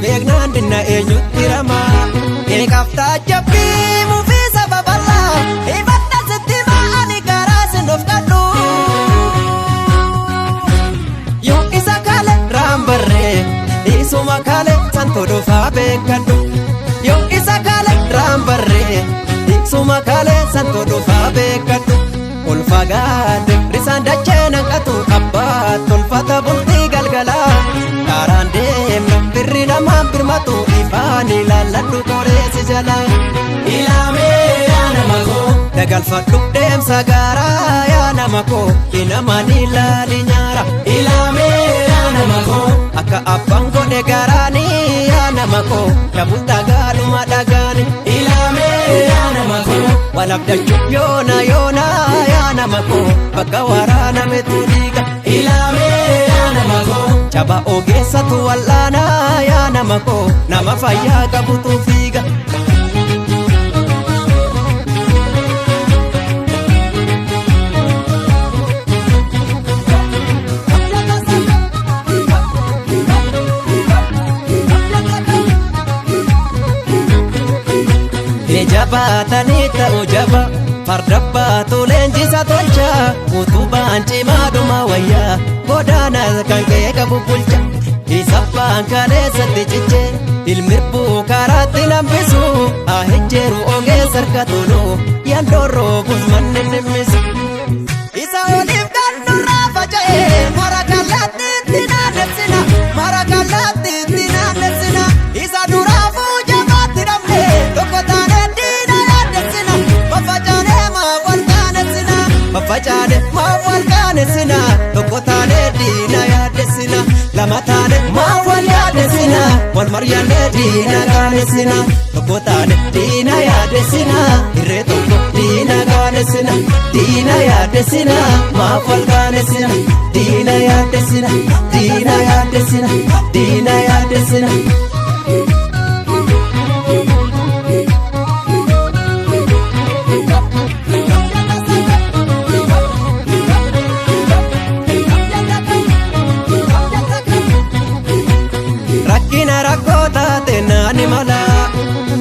beeknaan dinna eenyutti rama eeqaftaa jabbii mufii sababalla hibadda sitti ma'ani garaa sin of kadhu yoo isa kaale raambarree isuma kaale santo dhufaa beekadhu yoo isa kaale raambarree isuma kaale santo dhufaa beekadhu ol fagaate risaan dachee nanqatu abbaa tolfata bultii galgalaa karaan deemna birri namaan birmatu ifaan ilaalladhu qoreessi jala ilaamee yaa nama koo dagalfadhu deemsa gaaraa yaa nama koo inamaan ilaali nyaara ilaamee yaa nama koo akka abbaan godhe garaanii yaa nama koo dabul dhagaadhuma dhagaani ilaamee yaa nama koo walabdachuu yoona yoona yaa nama koo bakka waraanametu dhiiga ilaamee yaa nama koo caba ogeessatu wal'aanaa yaa nama koo nama fayyaa qabutu fiiga jabaatanii ta'u jaba fardabbaatu leenjisa tolcha utubaan cimaadhuma wayyaa godaanas kan ka'e qabu bulcha isabbaan kaleessatti ciche ilmirbuu karaatti nambisu haa hijjeeru ogeessa harka tolu yandoorroo busmanni nimmisu isa oliif kan nurraa faca'e mara kallattiitti naannessina mara kallattiitti naannessina isa duraafuu jabaatti dhabne tokko taane facaane maaf wal qaanesina tokko taane diina yaaddessina lama taane maaf wal yaaddessina wal maryanne diina qaanesina tokko taane diina yaaddessina irree tokko diina qaanesina diina yaaddessina maaf wal qaanesina diina yaaddessina diina yaaddessina diina yaaddessina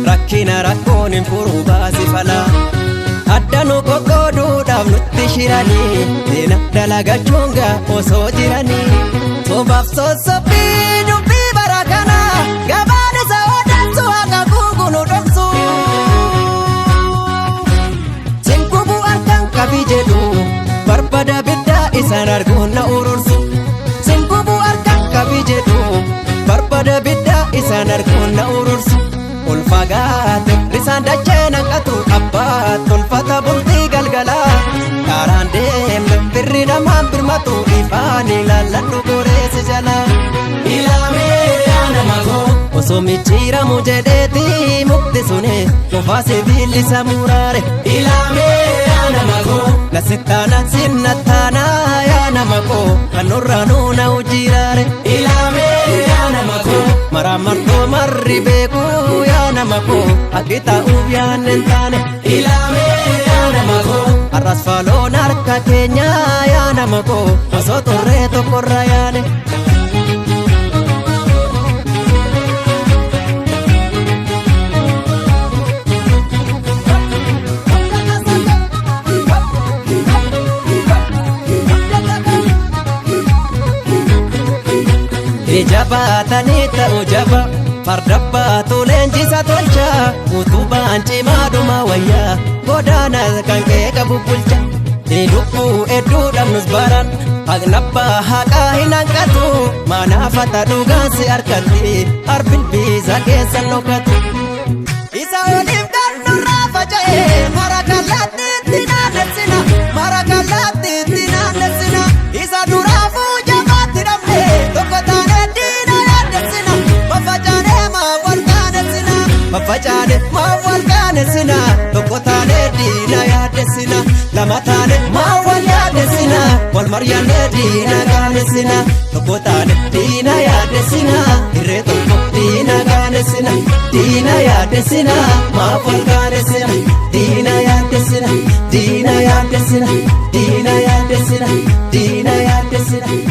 rakkina rakkoon hin furu baasi fala addanu qoqqooduudhaaf nutti shiranii deena dalagachuunga osoo jiranii sobaaf sossobbii dubbii bara kana gabaan isa odansu haqa guugunu dhoksu sinkubu harkan qabi jedhu barbada biddaa isaan arguun na urursu sinkubu harkan qabi jedhu barbada biddaa isaan arguun na urursu ol fagaate risaan dachee nanqatu abbaa tolfata bultii galgalaa karaan deemna birri namaan birmatu ifaan ilaalladhu qoreessi jala ilaamee yaa nama koo osoo michiiramu jedheeti mukti sune qofaa sibiillisa muraare ilaamee yaa nama koo nasittaana sinnattaana yaa nama koo kan nurraa nuuna ujjiraare ilaamee yaa nama koo maraamartoo marri beekuu yaa nama koo akki ta'uuf yaanne hin taane ilaamee yaa nama koo arras faaloon harka keenya yaa nama koo osoo torree tokkorra yaane jabaatanii ta'u jaba fardabbaatu leenjisa tolcha utubaan cimaadhuma wayyaa godaanas kan ka'e qabu bulcha lubbuu hedduu dhabnus baran haqnabbaa haqaa hin hanqatu manaafata dhugaansi harkatti arbilbiisa keessan dhokatu isa oliif kan nurraa faca'e mara kallattiitti naannessina mara kallattiitti naannessina isa duraafuu jabaatti dhabne tokko taane facaane maaf wal qaanesina tokko taane diina yaaddessina lama taane maaf wal yaaddessina wal maryanne diina qaanesina tokko taane diina yaaddessina irree tokko diina qaanesina diina yaaddessina maaf wal qaanesina diina yaaddessina diina yaaddessina diina yaaddessina diina yaaddessina